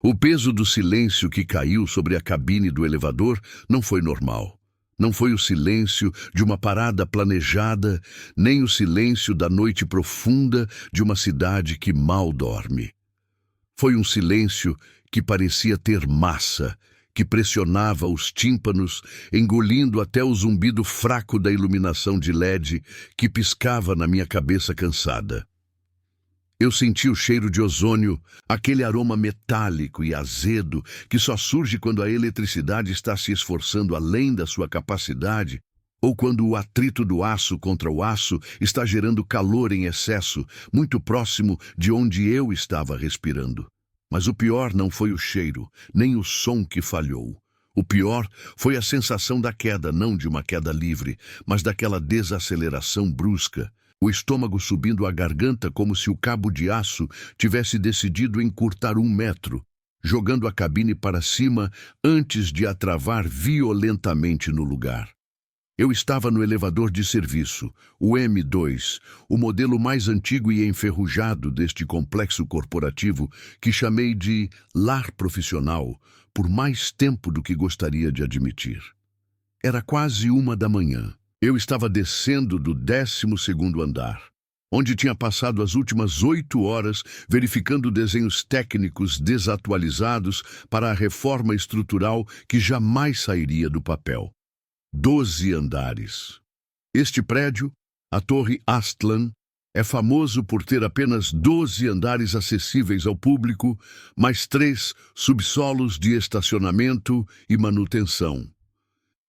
O peso do silêncio que caiu sobre a cabine do elevador não foi normal. Não foi o silêncio de uma parada planejada, nem o silêncio da noite profunda de uma cidade que mal dorme. Foi um silêncio que parecia ter massa, que pressionava os tímpanos, engolindo até o zumbido fraco da iluminação de LED que piscava na minha cabeça cansada. Eu senti o cheiro de ozônio, aquele aroma metálico e azedo que só surge quando a eletricidade está se esforçando além da sua capacidade, ou quando o atrito do aço contra o aço está gerando calor em excesso, muito próximo de onde eu estava respirando. Mas o pior não foi o cheiro, nem o som que falhou. O pior foi a sensação da queda, não de uma queda livre, mas daquela desaceleração brusca. O estômago subindo a garganta como se o cabo de aço tivesse decidido encurtar 1 metro, jogando a cabine para cima antes de a travar violentamente no lugar. Eu estava no elevador de serviço, o M2, o modelo mais antigo e enferrujado deste complexo corporativo que chamei de lar profissional por mais tempo do que gostaria de admitir. Era quase 1 da manhã. Eu estava descendo do 12º andar, onde tinha passado as últimas 8 horas verificando desenhos técnicos desatualizados para a reforma estrutural que jamais sairia do papel. 12 andares. Este prédio, a Torre Astlan, é famoso por ter apenas 12 andares acessíveis ao público, mais 3 subsolos de estacionamento e manutenção.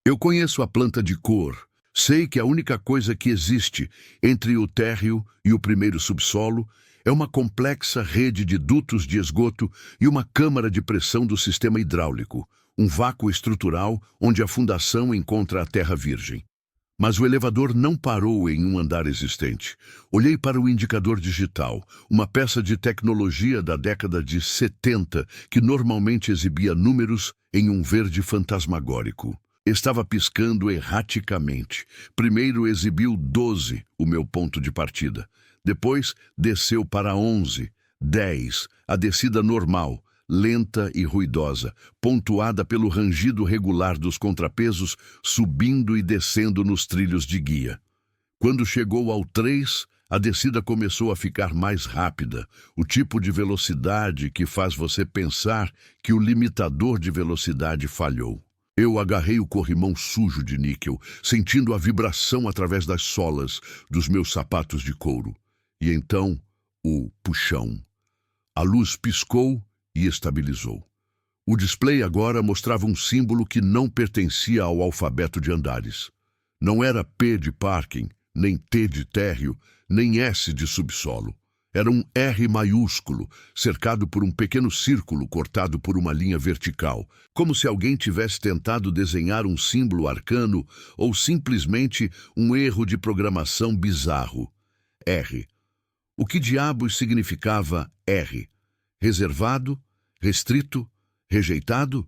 Eu conheço a planta de cor. Sei que a única coisa que existe entre o térreo e o primeiro subsolo é uma complexa rede de dutos de esgoto e uma câmara de pressão do sistema hidráulico, um vácuo estrutural onde a fundação encontra a terra virgem. Mas o elevador não parou em um andar existente. Olhei para o indicador digital, uma peça de tecnologia da década de 70 que normalmente exibia números em um verde fantasmagórico. Estava piscando erraticamente. Primeiro exibiu 12, o meu ponto de partida. Depois desceu para 11, 10, a descida normal, lenta e ruidosa, pontuada pelo rangido regular dos contrapesos subindo e descendo nos trilhos de guia. Quando chegou ao 3, a descida começou a ficar mais rápida, o tipo de velocidade que faz você pensar que o limitador de velocidade falhou. Eu agarrei o corrimão sujo de níquel, sentindo a vibração através das solas dos meus sapatos de couro. E então, o puxão. A luz piscou e estabilizou. O display agora mostrava um símbolo que não pertencia ao alfabeto de andares. Não era P de parking, nem T de térreo, nem S de subsolo. Era um R maiúsculo, cercado por um pequeno círculo cortado por uma linha vertical, como se alguém tivesse tentado desenhar um símbolo arcano ou simplesmente um erro de programação bizarro. R. O que diabos significava R? Reservado? Restrito? Rejeitado?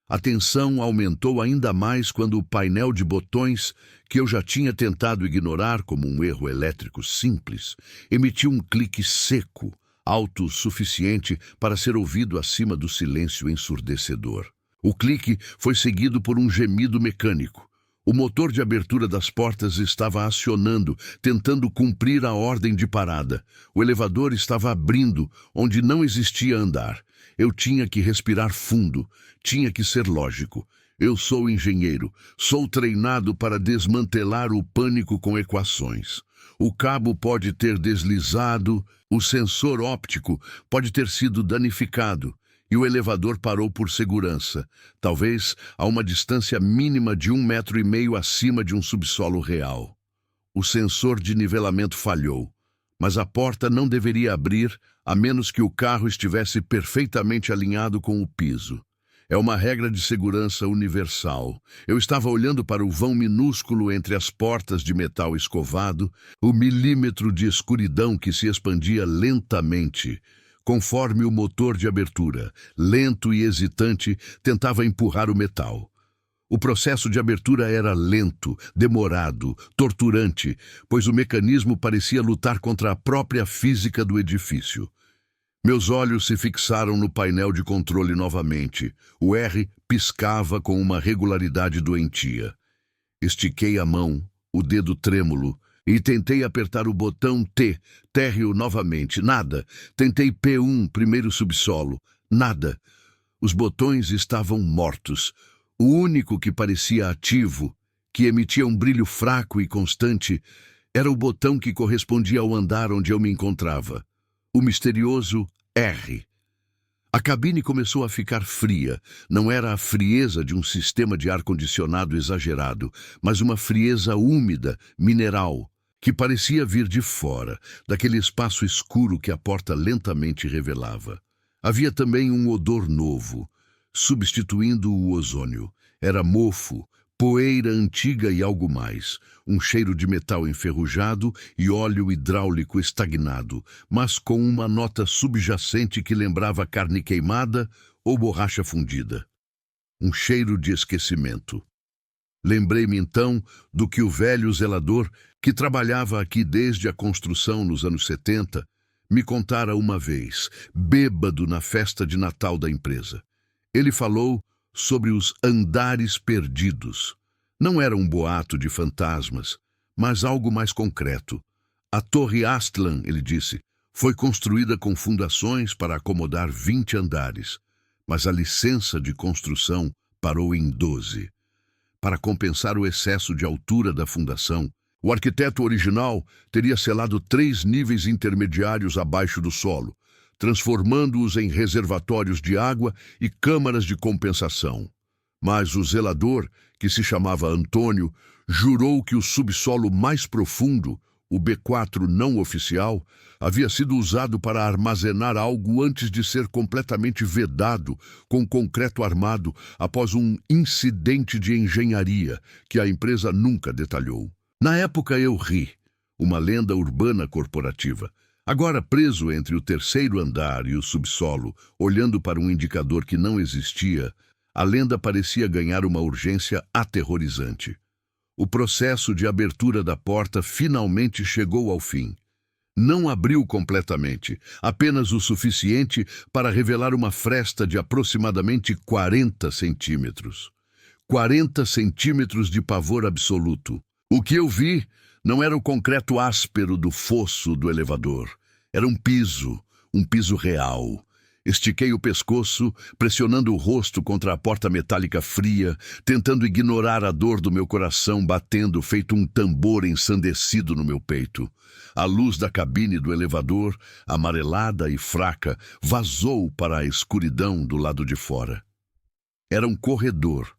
A tensão aumentou ainda mais quando o painel de botões, que eu já tinha tentado ignorar como um erro elétrico simples, emitiu um clique seco, alto o suficiente para ser ouvido acima do silêncio ensurdecedor. O clique foi seguido por um gemido mecânico. O motor de abertura das portas estava acionando, tentando cumprir a ordem de parada. O elevador estava abrindo, onde não existia andar. Eu tinha que respirar fundo, tinha que ser lógico. Eu sou engenheiro, sou treinado para desmantelar o pânico com equações. O cabo pode ter deslizado, o sensor óptico pode ter sido danificado, e o elevador parou por segurança, talvez a uma distância mínima de 1,5 metros acima de um subsolo real. O sensor de nivelamento falhou, mas a porta não deveria abrir a menos que o carro estivesse perfeitamente alinhado com o piso. É uma regra de segurança universal. Eu estava olhando para o vão minúsculo entre as portas de metal escovado, o milímetro de escuridão que se expandia lentamente, conforme o motor de abertura, lento e hesitante, tentava empurrar o metal. O processo de abertura era lento, demorado, torturante, pois o mecanismo parecia lutar contra a própria física do edifício. Meus olhos se fixaram no painel de controle novamente. O R piscava com uma regularidade doentia. Estiquei a mão, o dedo trêmulo, e tentei apertar o botão T, térreo novamente. Nada. Tentei P1, primeiro subsolo. Nada. Os botões estavam mortos. O único que parecia ativo, que emitia um brilho fraco e constante, era o botão que correspondia ao andar onde eu me encontrava. O misterioso R. A cabine começou a ficar fria. Não era a frieza de um sistema de ar-condicionado exagerado, mas uma frieza úmida, mineral, que parecia vir de fora, daquele espaço escuro que a porta lentamente revelava. Havia também um odor novo, substituindo o ozônio. Era mofo, poeira antiga e algo mais, um cheiro de metal enferrujado e óleo hidráulico estagnado, mas com uma nota subjacente que lembrava carne queimada ou borracha fundida. Um cheiro de esquecimento. Lembrei-me então do que o velho zelador, que trabalhava aqui desde a construção nos anos 70, me contara uma vez, bêbado na festa de Natal da empresa. Ele falou sobre os andares perdidos. Não era um boato de fantasmas, mas algo mais concreto. A Torre Astlan, ele disse, foi construída com fundações para acomodar 20 andares, mas a licença de construção parou em 12. Para compensar o excesso de altura da fundação, o arquiteto original teria selado 3 níveis intermediários abaixo do solo, transformando-os em reservatórios de água e câmaras de compensação. Mas o zelador, que se chamava Antônio, jurou que o subsolo mais profundo, o B4 não oficial, havia sido usado para armazenar algo antes de ser completamente vedado com concreto armado após um incidente de engenharia que a empresa nunca detalhou. Na época eu ri, uma lenda urbana corporativa. Agora preso entre o terceiro andar e o subsolo, olhando para um indicador que não existia, a lenda parecia ganhar uma urgência aterrorizante. O processo de abertura da porta finalmente chegou ao fim. Não abriu completamente, apenas o suficiente para revelar uma fresta de aproximadamente 40 centímetros. 40 centímetros de pavor absoluto. O que eu vi não era o concreto áspero do fosso do elevador. Era um piso real. Estiquei o pescoço, pressionando o rosto contra a porta metálica fria, tentando ignorar a dor do meu coração batendo feito um tambor ensandecido no meu peito. A luz da cabine do elevador, amarelada e fraca, vazou para a escuridão do lado de fora. Era um corredor,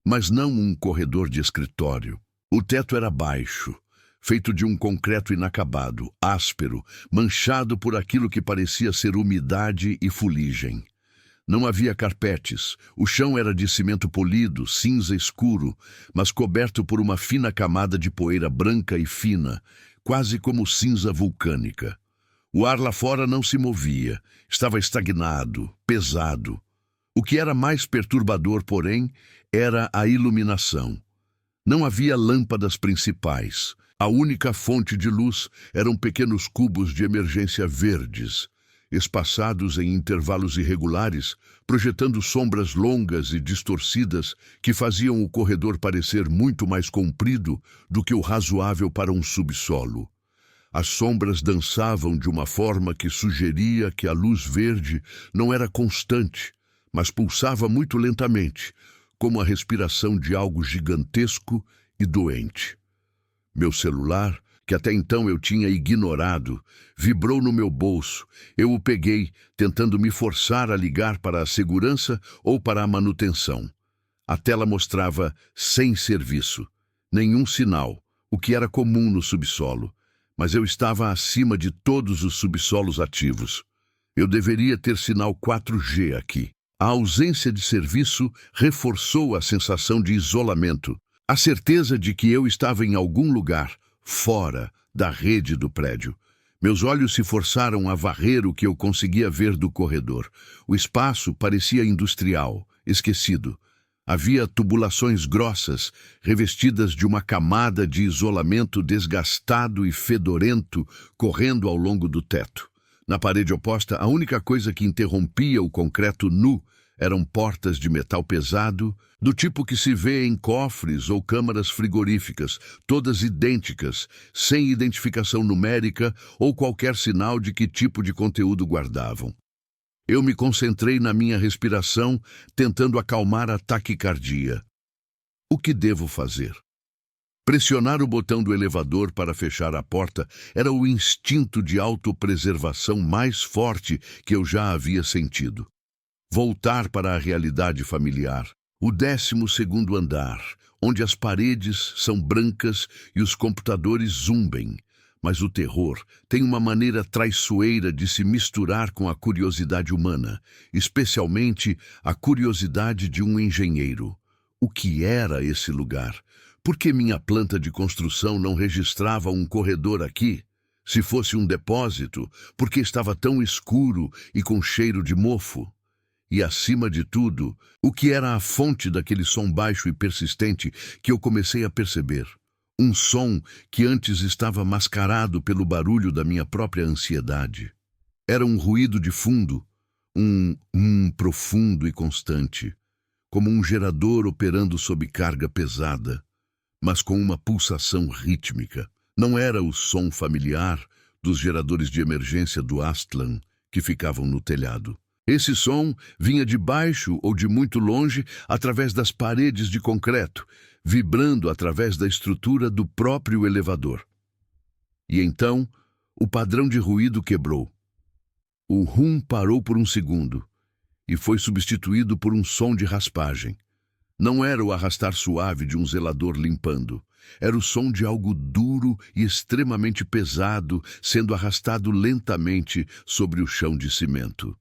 mas não um corredor de escritório. O teto era baixo, feito de um concreto inacabado, áspero, manchado por aquilo que parecia ser umidade e fuligem. Não havia carpetes, o chão era de cimento polido, cinza escuro, mas coberto por uma fina camada de poeira branca e fina, quase como cinza vulcânica. O ar lá fora não se movia, estava estagnado, pesado. O que era mais perturbador, porém, era a iluminação. Não havia lâmpadas principais. A única fonte de luz eram pequenos cubos de emergência verdes, espaçados em intervalos irregulares, projetando sombras longas e distorcidas que faziam o corredor parecer muito mais comprido do que o razoável para um subsolo. As sombras dançavam de uma forma que sugeria que a luz verde não era constante, mas pulsava muito lentamente, como a respiração de algo gigantesco e doente. Meu celular, que até então eu tinha ignorado, vibrou no meu bolso. Eu o peguei, tentando me forçar a ligar para a segurança ou para a manutenção. A tela mostrava sem serviço, nenhum sinal, o que era comum no subsolo, mas eu estava acima de todos os subsolos ativos. Eu deveria ter sinal 4G aqui. A ausência de serviço reforçou a sensação de isolamento, a certeza de que eu estava em algum lugar, fora da rede do prédio. Meus olhos se forçaram a varrer o que eu conseguia ver do corredor. O espaço parecia industrial, esquecido. Havia tubulações grossas, revestidas de uma camada de isolamento desgastado e fedorento, correndo ao longo do teto. Na parede oposta, a única coisa que interrompia o concreto nu eram portas de metal pesado, do tipo que se vê em cofres ou câmaras frigoríficas, todas idênticas, sem identificação numérica ou qualquer sinal de que tipo de conteúdo guardavam. Eu me concentrei na minha respiração, tentando acalmar a taquicardia. O que devo fazer? Pressionar o botão do elevador para fechar a porta era o instinto de autopreservação mais forte que eu já havia sentido. Voltar para a realidade familiar, o 12º andar, onde as paredes são brancas e os computadores zumbem. Mas o terror tem uma maneira traiçoeira de se misturar com a curiosidade humana, especialmente a curiosidade de um engenheiro. O que era esse lugar? Por que minha planta de construção não registrava um corredor aqui? Se fosse um depósito, por que estava tão escuro e com cheiro de mofo? E, acima de tudo, o que era a fonte daquele som baixo e persistente que eu comecei a perceber? Um som que antes estava mascarado pelo barulho da minha própria ansiedade. Era um ruído de fundo, um profundo e constante, como um gerador operando sob carga pesada, mas com uma pulsação rítmica. Não era o som familiar dos geradores de emergência do Astlan que ficavam no telhado. Esse som vinha de baixo ou de muito longe através das paredes de concreto, vibrando através da estrutura do próprio elevador. E então, o padrão de ruído quebrou. O rum parou por um segundo e foi substituído por um som de raspagem. Não era o arrastar suave de um zelador limpando. Era o som de algo duro e extremamente pesado sendo arrastado lentamente sobre o chão de cimento.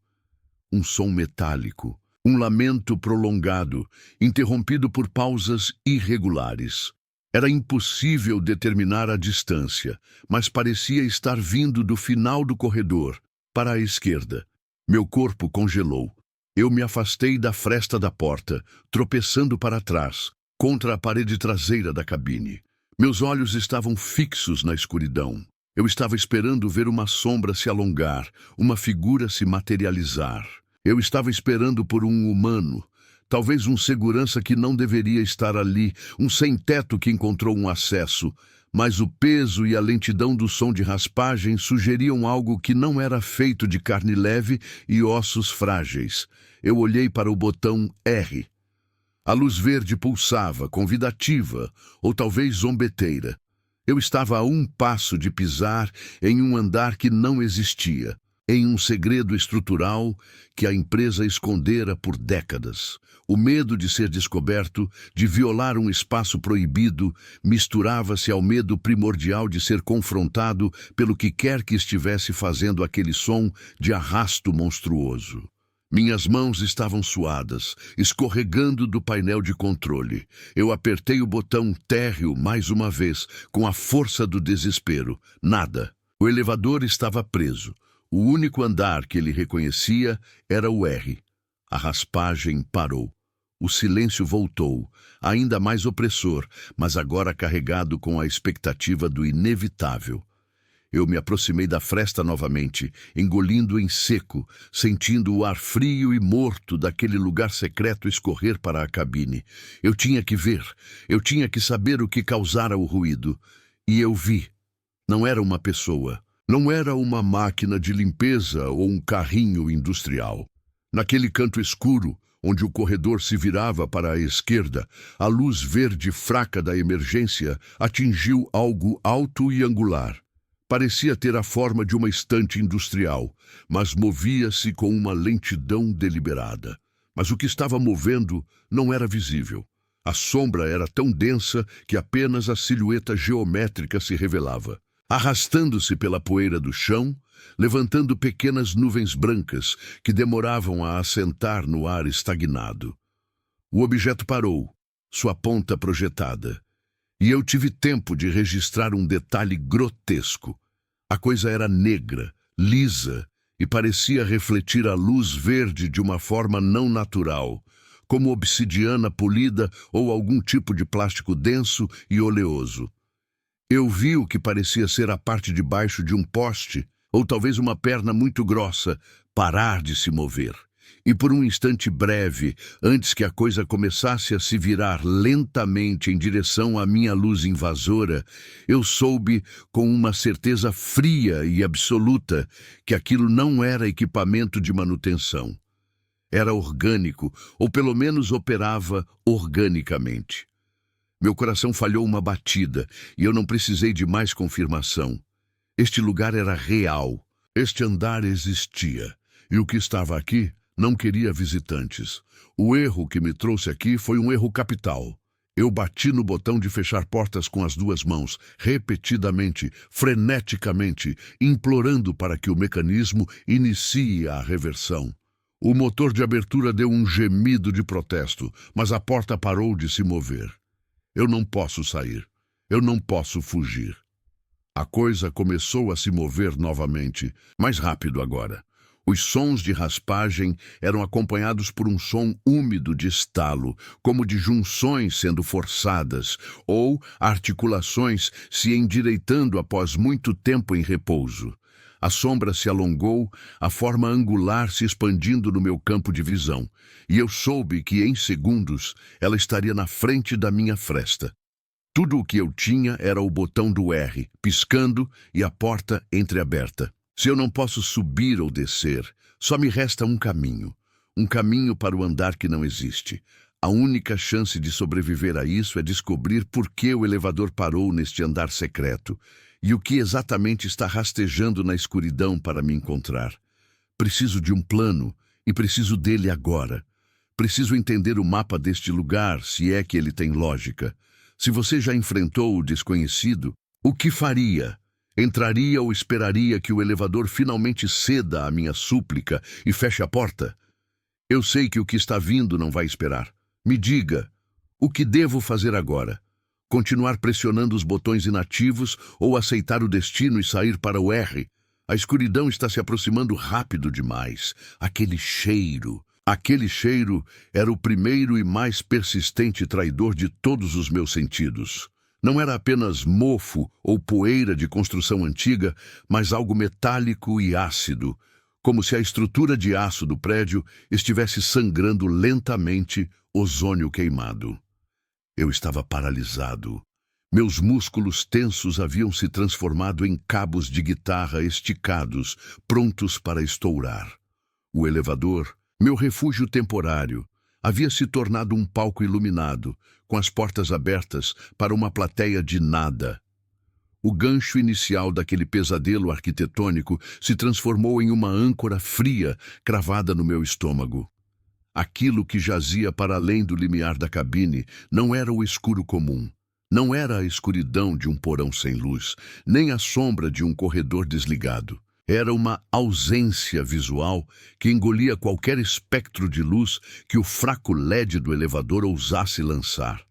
Um som metálico, um lamento prolongado, interrompido por pausas irregulares. Era impossível determinar a distância, mas parecia estar vindo do final do corredor, para a esquerda. Meu corpo congelou. Eu me afastei da fresta da porta, tropeçando para trás, contra a parede traseira da cabine. Meus olhos estavam fixos na escuridão. Eu estava esperando ver uma sombra se alongar, uma figura se materializar. Eu estava esperando por um humano, talvez um segurança que não deveria estar ali, um sem-teto que encontrou um acesso, mas o peso e a lentidão do som de raspagem sugeriam algo que não era feito de carne leve e ossos frágeis. Eu olhei para o botão R. A luz verde pulsava, convidativa, ou talvez zombeteira. Eu estava a um passo de pisar em um andar que não existia, em um segredo estrutural que a empresa escondera por décadas. O medo de ser descoberto, de violar um espaço proibido, misturava-se ao medo primordial de ser confrontado pelo que quer que estivesse fazendo aquele som de arrasto monstruoso. Minhas mãos estavam suadas, escorregando do painel de controle. Eu apertei o botão térreo mais uma vez, com a força do desespero. Nada. O elevador estava preso. O único andar que ele reconhecia era o R. A raspagem parou. O silêncio voltou, ainda mais opressor, mas agora carregado com a expectativa do inevitável. Eu me aproximei da fresta novamente, engolindo em seco, sentindo o ar frio e morto daquele lugar secreto escorrer para a cabine. Eu tinha que ver, eu tinha que saber o que causara o ruído. E eu vi. Não era uma pessoa. Não era uma máquina de limpeza ou um carrinho industrial. Naquele canto escuro, onde o corredor se virava para a esquerda, a luz verde fraca da emergência atingiu algo alto e angular. Parecia ter a forma de uma estante industrial, mas movia-se com uma lentidão deliberada. Mas o que estava movendo não era visível. A sombra era tão densa que apenas a silhueta geométrica se revelava, arrastando-se pela poeira do chão, levantando pequenas nuvens brancas que demoravam a assentar no ar estagnado. O objeto parou, sua ponta projetada, e eu tive tempo de registrar um detalhe grotesco. A coisa era negra, lisa, e parecia refletir a luz verde de uma forma não natural, como obsidiana polida ou algum tipo de plástico denso e oleoso. Eu vi o que parecia ser a parte de baixo de um poste, ou talvez uma perna muito grossa, parar de se mover. E por um instante breve, antes que a coisa começasse a se virar lentamente em direção à minha luz invasora, eu soube com uma certeza fria e absoluta que aquilo não era equipamento de manutenção. Era orgânico, ou pelo menos operava organicamente. Meu coração falhou uma batida e eu não precisei de mais confirmação. Este lugar era real. Este andar existia. E o que estava aqui não queria visitantes. O erro que me trouxe aqui foi um erro capital. Eu bati no botão de fechar portas com as duas mãos, repetidamente, freneticamente, implorando para que o mecanismo inicie a reversão. O motor de abertura deu um gemido de protesto, mas a porta parou de se mover. Eu não posso sair. Eu não posso fugir. A coisa começou a se mover novamente, mais rápido agora. Os sons de raspagem eram acompanhados por um som úmido de estalo, como de junções sendo forçadas, ou articulações se endireitando após muito tempo em repouso. A sombra se alongou, a forma angular se expandindo no meu campo de visão, e eu soube que, em segundos, ela estaria na frente da minha fresta. Tudo o que eu tinha era o botão do R, piscando, e a porta entreaberta. Se eu não posso subir ou descer, só me resta um caminho para o andar que não existe. A única chance de sobreviver a isso é descobrir por que o elevador parou neste andar secreto e o que exatamente está rastejando na escuridão para me encontrar. Preciso de um plano e preciso dele agora. Preciso entender o mapa deste lugar, se é que ele tem lógica. Se você já enfrentou o desconhecido, o que faria? Entraria ou esperaria que o elevador finalmente ceda à minha súplica e feche a porta? Eu sei que o que está vindo não vai esperar. Me diga, o que devo fazer agora? Continuar pressionando os botões inativos ou aceitar o destino e sair para o R? A escuridão está se aproximando rápido demais. Aquele cheiro era o primeiro e mais persistente traidor de todos os meus sentidos. Não era apenas mofo ou poeira de construção antiga, mas algo metálico e ácido, como se a estrutura de aço do prédio estivesse sangrando lentamente, ozônio queimado. Eu estava paralisado. Meus músculos tensos haviam se transformado em cabos de guitarra esticados, prontos para estourar. O elevador, meu refúgio temporário, havia se tornado um palco iluminado, com as portas abertas para uma plateia de nada. O gancho inicial daquele pesadelo arquitetônico se transformou em uma âncora fria cravada no meu estômago. Aquilo que jazia para além do limiar da cabine não era o escuro comum. Não era a escuridão de um porão sem luz, nem a sombra de um corredor desligado. Era uma ausência visual que engolia qualquer espectro de luz que o fraco LED do elevador ousasse lançar.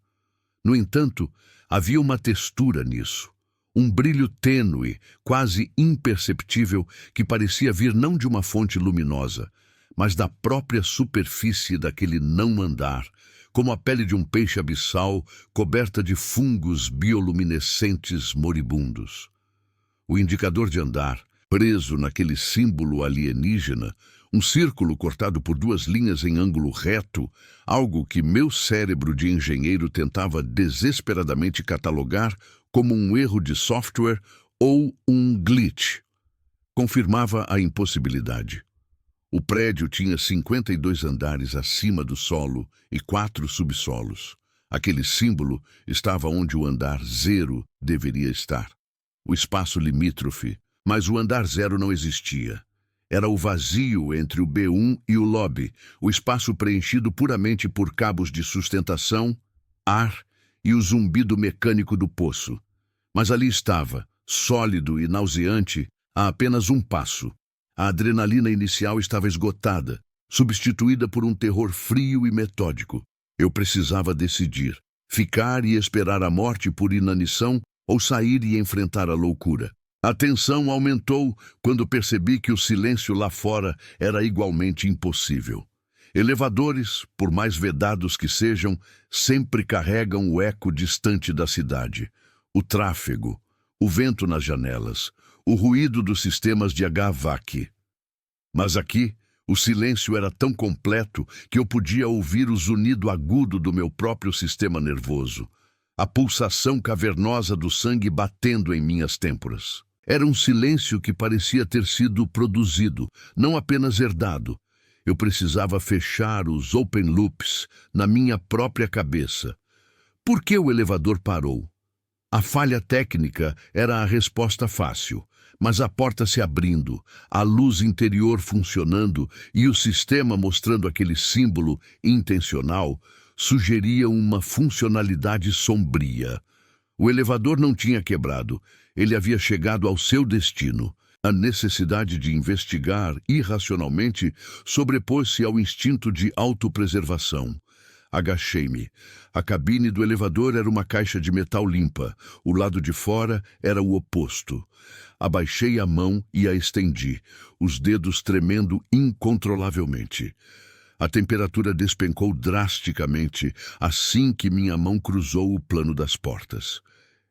No entanto, havia uma textura nisso. Um brilho tênue, quase imperceptível, que parecia vir não de uma fonte luminosa, mas da própria superfície daquele não andar, como a pele de um peixe abissal coberta de fungos bioluminescentes moribundos. O indicador de andar, preso naquele símbolo alienígena, um círculo cortado por duas linhas em ângulo reto, algo que meu cérebro de engenheiro tentava desesperadamente catalogar como um erro de software ou um glitch, confirmava a impossibilidade. O prédio tinha 52 andares acima do solo e 4 subsolos. Aquele símbolo estava onde o andar 0 deveria estar. O espaço limítrofe, mas o andar 0 não existia. Era o vazio entre o B1 e o lobby, o espaço preenchido puramente por cabos de sustentação, ar e o zumbido mecânico do poço. Mas ali estava, sólido e nauseante, a apenas um passo. A adrenalina inicial estava esgotada, substituída por um terror frio e metódico. Eu precisava decidir, ficar e esperar a morte por inanição ou sair e enfrentar a loucura. A tensão aumentou quando percebi que o silêncio lá fora era igualmente impossível. Elevadores, por mais vedados que sejam, sempre carregam o eco distante da cidade. O tráfego, o vento nas janelas, o ruído dos sistemas de HVAC. Mas aqui, o silêncio era tão completo que eu podia ouvir o zunido agudo do meu próprio sistema nervoso, a pulsação cavernosa do sangue batendo em minhas têmporas. Era um silêncio que parecia ter sido produzido, não apenas herdado. Eu precisava fechar os open loops na minha própria cabeça. Por que o elevador parou? A falha técnica era a resposta fácil, mas a porta se abrindo, a luz interior funcionando e o sistema mostrando aquele símbolo intencional sugeria uma funcionalidade sombria. O elevador não tinha quebrado, ele havia chegado ao seu destino. A necessidade de investigar irracionalmente sobrepôs-se ao instinto de autopreservação. Agachei-me. A cabine do elevador era uma caixa de metal limpa. O lado de fora era o oposto. Abaixei a mão e a estendi, os dedos tremendo incontrolavelmente. A temperatura despencou drasticamente assim que minha mão cruzou o plano das portas.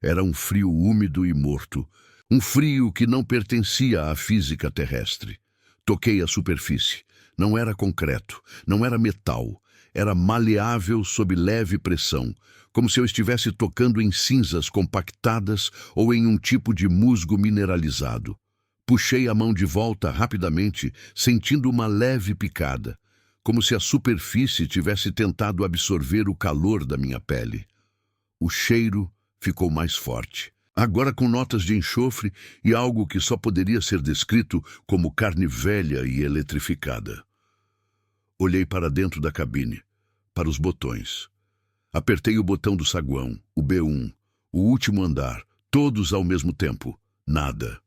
Era um frio úmido e morto. Um frio que não pertencia à física terrestre. Toquei a superfície. Não era concreto, não era metal. Era maleável sob leve pressão, como se eu estivesse tocando em cinzas compactadas ou em um tipo de musgo mineralizado. Puxei a mão de volta rapidamente, sentindo uma leve picada, como se a superfície tivesse tentado absorver o calor da minha pele. O cheiro ficou mais forte, agora com notas de enxofre e algo que só poderia ser descrito como carne velha e eletrificada. Olhei para dentro da cabine, para os botões. Apertei o botão do saguão, o B1, o último andar, todos ao mesmo tempo. Nada.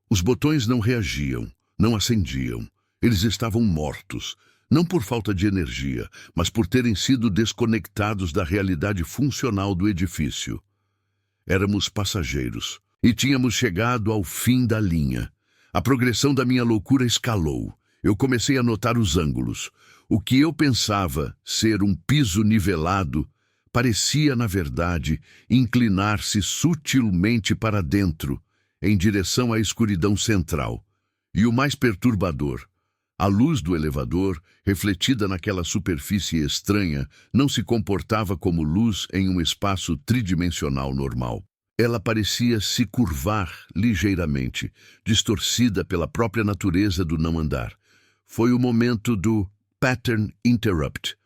Os botões não reagiam, não acendiam. Eles estavam mortos, não por falta de energia, mas por terem sido desconectados da realidade funcional do edifício. Éramos passageiros e tínhamos chegado ao fim da linha. A progressão da minha loucura escalou. Eu comecei a notar os ângulos. O que eu pensava ser um piso nivelado parecia, na verdade, inclinar-se sutilmente para dentro, em direção à escuridão central. E o mais perturbador, a luz do elevador, refletida naquela superfície estranha, não se comportava como luz em um espaço tridimensional normal. Ela parecia se curvar ligeiramente, distorcida pela própria natureza do não andar. Foi o momento do pattern interrupt.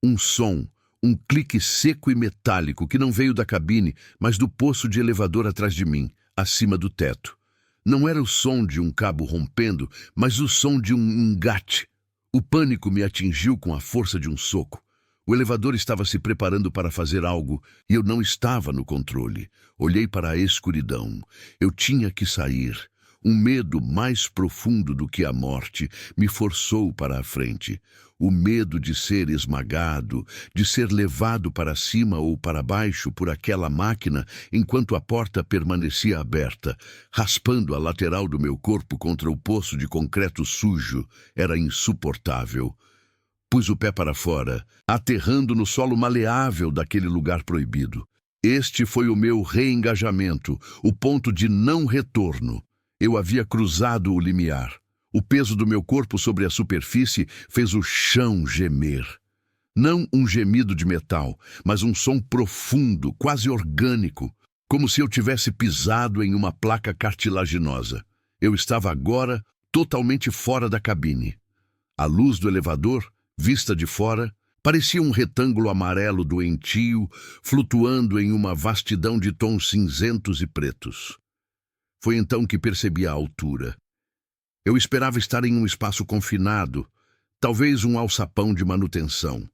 Um som, um clique seco e metálico que não veio da cabine, mas do poço de elevador atrás de mim, acima do teto. Não era o som de um cabo rompendo, mas o som de um engate. O pânico me atingiu com a força de um soco. O elevador estava se preparando para fazer algo e eu não estava no controle. Olhei para a escuridão. Eu tinha que sair. Um medo mais profundo do que a morte me forçou para a frente. O medo de ser esmagado, de ser levado para cima ou para baixo por aquela máquina enquanto a porta permanecia aberta, raspando a lateral do meu corpo contra o poço de concreto sujo, era insuportável. Pus o pé para fora, aterrando no solo maleável daquele lugar proibido. Este foi o meu reengajamento, o ponto de não retorno. Eu havia cruzado o limiar. O peso do meu corpo sobre a superfície fez o chão gemer. Não um gemido de metal, mas um som profundo, quase orgânico, como se eu tivesse pisado em uma placa cartilaginosa. Eu estava agora totalmente fora da cabine. A luz do elevador, vista de fora, parecia um retângulo amarelo doentio, flutuando em uma vastidão de tons cinzentos e pretos. Foi então que percebi a altura. Eu esperava estar em um espaço confinado, talvez um alçapão de manutenção.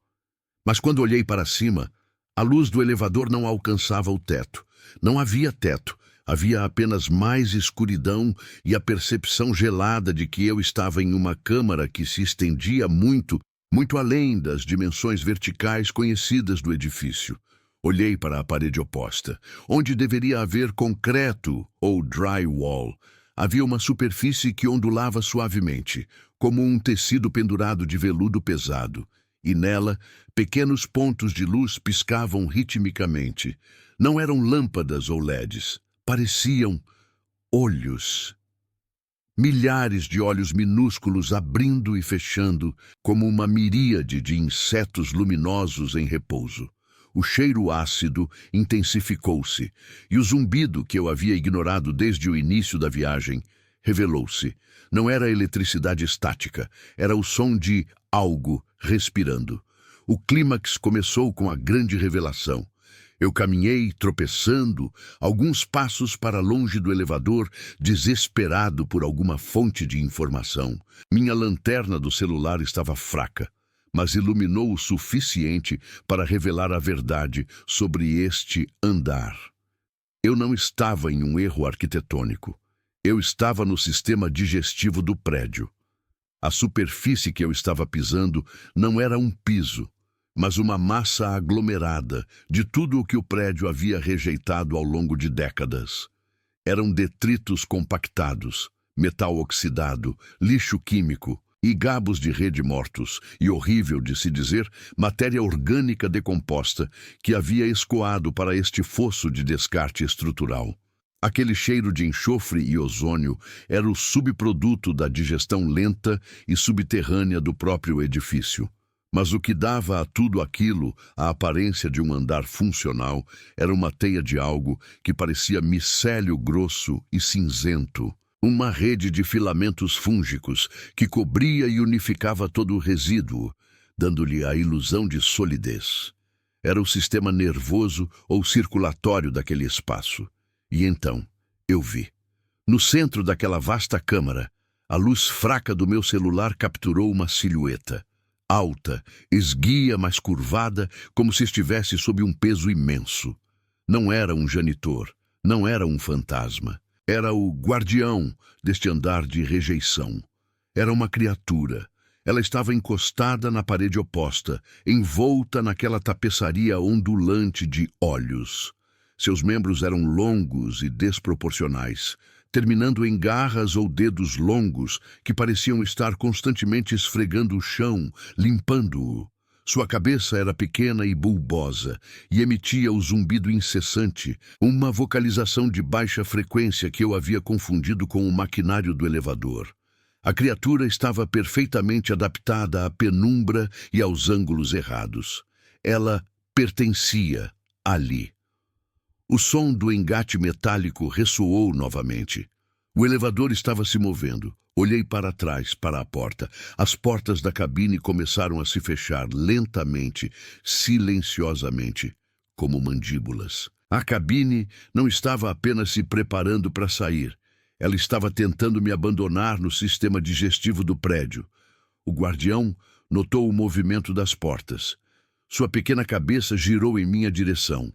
Mas quando olhei para cima, a luz do elevador não alcançava o teto. Não havia teto, havia apenas mais escuridão e a percepção gelada de que eu estava em uma câmara que se estendia muito, muito além das dimensões verticais conhecidas do edifício. Olhei para a parede oposta, onde deveria haver concreto ou drywall. Havia uma superfície que ondulava suavemente, como um tecido pendurado de veludo pesado, e nela, pequenos pontos de luz piscavam ritmicamente. Não eram lâmpadas ou LEDs, pareciam olhos. Milhares de olhos minúsculos abrindo e fechando, como uma miríade de insetos luminosos em repouso. O cheiro ácido intensificou-se, e o zumbido que eu havia ignorado desde o início da viagem revelou-se. Não era eletricidade estática, era o som de algo respirando. O clímax começou com a grande revelação. Eu caminhei, tropeçando, alguns passos para longe do elevador, desesperado por alguma fonte de informação. Minha lanterna do celular estava fraca, mas iluminou o suficiente para revelar a verdade sobre este andar. Eu não estava em um erro arquitetônico. Eu estava no sistema digestivo do prédio. A superfície que eu estava pisando não era um piso, mas uma massa aglomerada de tudo o que o prédio havia rejeitado ao longo de décadas. Eram detritos compactados, metal oxidado, lixo químico e gabos de rede mortos, e horrível de se dizer, matéria orgânica decomposta que havia escoado para este fosso de descarte estrutural. Aquele cheiro de enxofre e ozônio era o subproduto da digestão lenta e subterrânea do próprio edifício. Mas o que dava a tudo aquilo a aparência de um andar funcional era uma teia de algo que parecia micélio grosso e cinzento. Uma rede de filamentos fúngicos que cobria e unificava todo o resíduo, dando-lhe a ilusão de solidez. Era o sistema nervoso ou circulatório daquele espaço. E então, eu vi. No centro daquela vasta câmara, a luz fraca do meu celular capturou uma silhueta. Alta, esguia, mas curvada, como se estivesse sob um peso imenso. Não era um janitor, não era um fantasma. Era o guardião deste andar de rejeição. Era uma criatura. Ela estava encostada na parede oposta, envolta naquela tapeçaria ondulante de olhos. Seus membros eram longos e desproporcionais, terminando em garras ou dedos longos que pareciam estar constantemente esfregando o chão, limpando-o. Sua cabeça era pequena e bulbosa e emitia o zumbido incessante, uma vocalização de baixa frequência que eu havia confundido com o maquinário do elevador. A criatura estava perfeitamente adaptada à penumbra e aos ângulos errados. Ela pertencia ali. O som do engate metálico ressoou novamente. O elevador estava se movendo. Olhei para trás, para a porta. As portas da cabine começaram a se fechar lentamente, silenciosamente, como mandíbulas. A cabine não estava apenas se preparando para sair. Ela estava tentando me abandonar no sistema digestivo do prédio. O guardião notou o movimento das portas. Sua pequena cabeça girou em minha direção.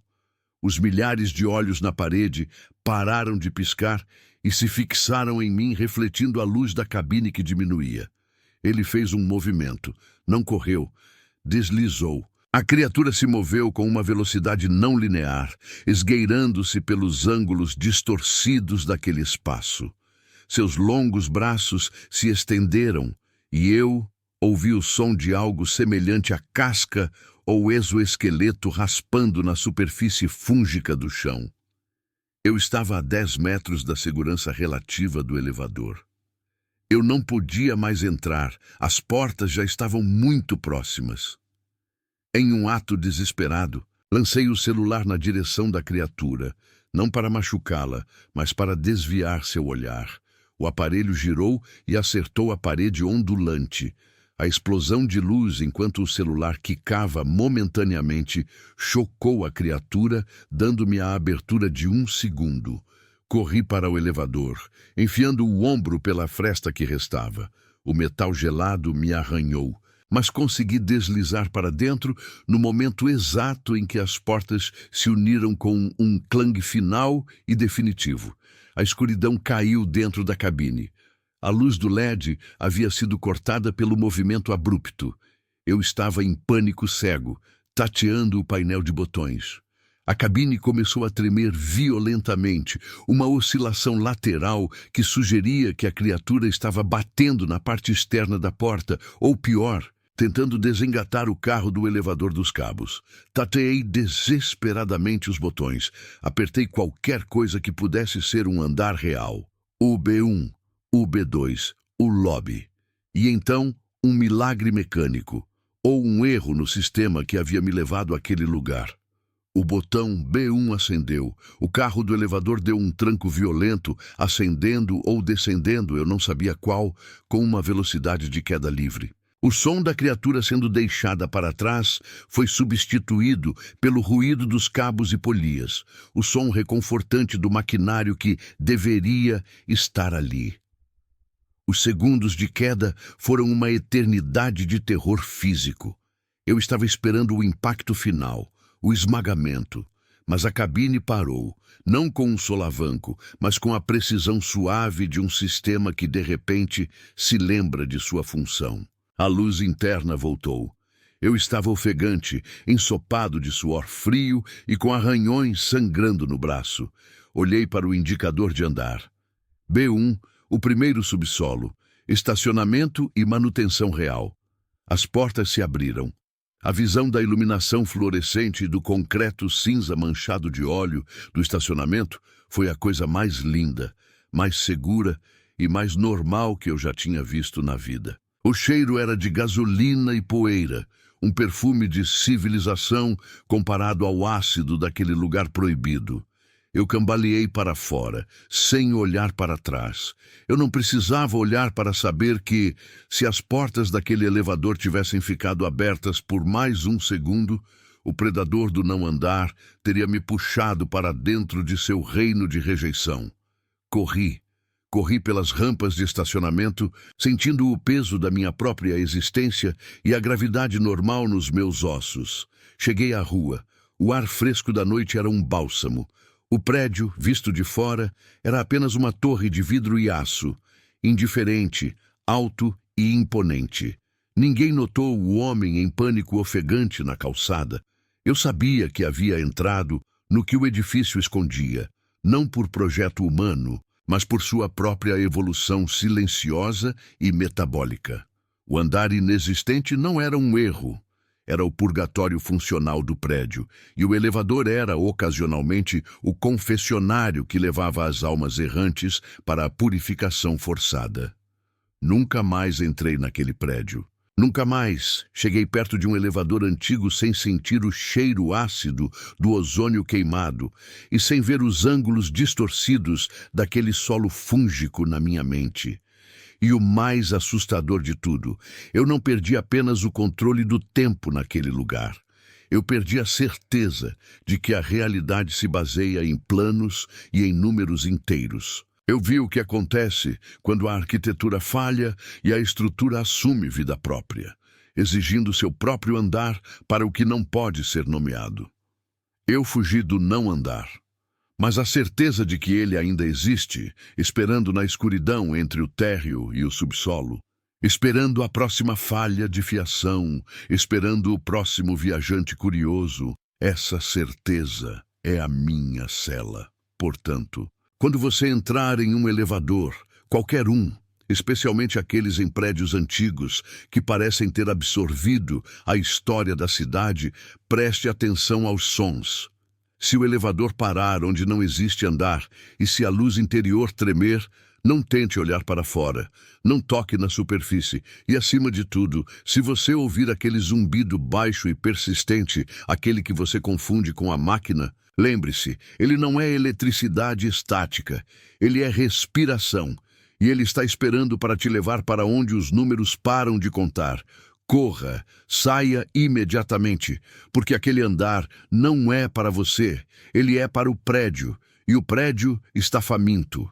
Os milhares de olhos na parede pararam de piscar e se fixaram em mim, refletindo a luz da cabine que diminuía. Ele fez um movimento, não correu, deslizou. A criatura se moveu com uma velocidade não linear, esgueirando-se pelos ângulos distorcidos daquele espaço. Seus longos braços se estenderam e eu ouvi o som de algo semelhante à casca ou exoesqueleto raspando na superfície fúngica do chão. Eu estava a 10 metros da segurança relativa do elevador. Eu não podia mais entrar, as portas já estavam muito próximas. Em um ato desesperado, lancei o celular na direção da criatura, não para machucá-la, mas para desviar seu olhar. O aparelho girou e acertou a parede ondulante. A explosão de luz enquanto o celular quicava momentaneamente chocou a criatura, dando-me a abertura de 1 segundo. Corri para o elevador, enfiando o ombro pela fresta que restava. O metal gelado me arranhou, mas consegui deslizar para dentro no momento exato em que as portas se uniram com um clang final e definitivo. A escuridão caiu dentro da cabine. A luz do LED havia sido cortada pelo movimento abrupto. Eu estava em pânico cego, tateando o painel de botões. A cabine começou a tremer violentamente, uma oscilação lateral que sugeria que a criatura estava batendo na parte externa da porta, ou pior, tentando desengatar o carro do elevador dos cabos. Tateei desesperadamente os botões. Apertei qualquer coisa que pudesse ser um andar real. O B1, o B2, o lobby. E então, um milagre mecânico, ou um erro no sistema que havia me levado àquele lugar. O botão B1 acendeu. O carro do elevador deu um tranco violento, ascendendo ou descendendo, eu não sabia qual, com uma velocidade de queda livre. O som da criatura sendo deixada para trás foi substituído pelo ruído dos cabos e polias, o som reconfortante do maquinário que deveria estar ali. Os segundos de queda foram uma eternidade de terror físico. Eu estava esperando o impacto final, o esmagamento, mas a cabine parou, não com um solavanco, mas com a precisão suave de um sistema que de repente se lembra de sua função. A luz interna voltou. Eu estava ofegante, ensopado de suor frio e com arranhões sangrando no braço. Olhei para o indicador de andar. B1, o primeiro subsolo, estacionamento e manutenção real. As portas se abriram. A visão da iluminação fluorescente e do concreto cinza manchado de óleo do estacionamento foi a coisa mais linda, mais segura e mais normal que eu já tinha visto na vida. O cheiro era de gasolina e poeira, um perfume de civilização comparado ao ácido daquele lugar proibido. Eu cambaleei para fora, sem olhar para trás. Eu não precisava olhar para saber que, se as portas daquele elevador tivessem ficado abertas por mais um segundo, o predador do não andar teria me puxado para dentro de seu reino de rejeição. Corri pelas rampas de estacionamento, sentindo o peso da minha própria existência e a gravidade normal nos meus ossos. Cheguei à rua. O ar fresco da noite era um bálsamo. O prédio, visto de fora, era apenas uma torre de vidro e aço, indiferente, alto e imponente. Ninguém notou o homem em pânico ofegante na calçada. Eu sabia que havia entrado no que o edifício escondia, não por projeto humano, mas por sua própria evolução silenciosa e metabólica. O andar inexistente não era um erro. Era o purgatório funcional do prédio, e o elevador era, ocasionalmente, o confessionário que levava as almas errantes para a purificação forçada. Nunca mais entrei naquele prédio. Nunca mais cheguei perto de um elevador antigo sem sentir o cheiro ácido do ozônio queimado e sem ver os ângulos distorcidos daquele solo fúngico na minha mente. E o mais assustador de tudo, eu não perdi apenas o controle do tempo naquele lugar. Eu perdi a certeza de que a realidade se baseia em planos e em números inteiros. Eu vi o que acontece quando a arquitetura falha e a estrutura assume vida própria, exigindo seu próprio andar para o que não pode ser nomeado. Eu fugi do não andar. Mas a certeza de que ele ainda existe, esperando na escuridão entre o térreo e o subsolo, esperando a próxima falha de fiação, esperando o próximo viajante curioso, essa certeza é a minha cela. Portanto, quando você entrar em um elevador, qualquer um, especialmente aqueles em prédios antigos que parecem ter absorvido a história da cidade, preste atenção aos sons. Se o elevador parar onde não existe andar e se a luz interior tremer, não tente olhar para fora, não toque na superfície e, acima de tudo, se você ouvir aquele zumbido baixo e persistente, aquele que você confunde com a máquina, lembre-se, ele não é eletricidade estática, ele é respiração, e ele está esperando para te levar para onde os números param de contar. Corra, saia imediatamente, porque aquele andar não é para você, ele é para o prédio, e o prédio está faminto.